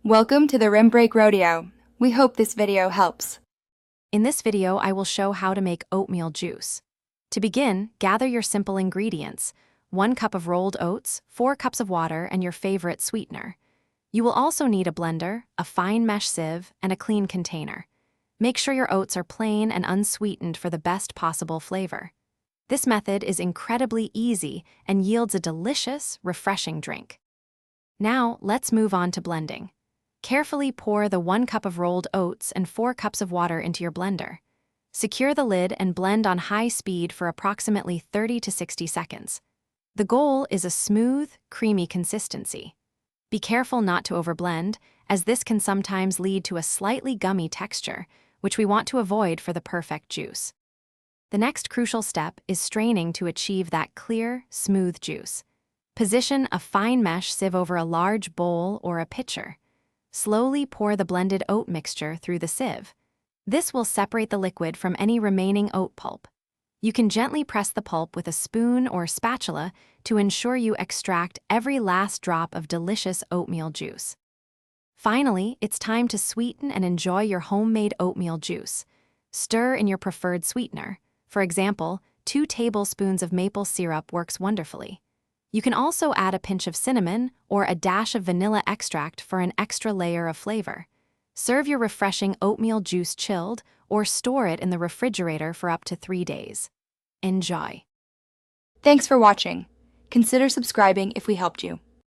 Welcome to the Rim Break Rodeo. We hope this video helps. In this video, I will show how to make oatmeal juice. To begin, gather your simple ingredients: 1 cup of rolled oats, 4 cups of water, and your favorite sweetener. You will also need a blender, a fine mesh sieve, and a clean container. Make sure your oats are plain and unsweetened for the best possible flavor. This method is incredibly easy and yields a delicious, refreshing drink. Now, let's move on to blending. Carefully pour the 1 cup of rolled oats and 4 cups of water into your blender. Secure the lid and blend on high speed for approximately 30 to 60 seconds. The goal is a smooth, creamy consistency. Be careful not to overblend, as this can sometimes lead to a slightly gummy texture, which we want to avoid for the perfect juice. The next crucial step is straining to achieve that clear, smooth juice. Position a fine mesh sieve over a large bowl or a pitcher. Slowly pour the blended oat mixture through the sieve. This will separate the liquid from any remaining oat pulp. You can gently press the pulp with a spoon or spatula to ensure you extract every last drop of delicious oatmeal juice. Finally, it's time to sweeten and enjoy your homemade oatmeal juice. Stir in your preferred sweetener. For example, 2 tablespoons of maple syrup works wonderfully. You can also add a pinch of cinnamon or a dash of vanilla extract for an extra layer of flavor. Serve your refreshing oatmeal juice chilled or store it in the refrigerator for up to 3 days. Enjoy! Thanks for watching. Consider subscribing if we helped you.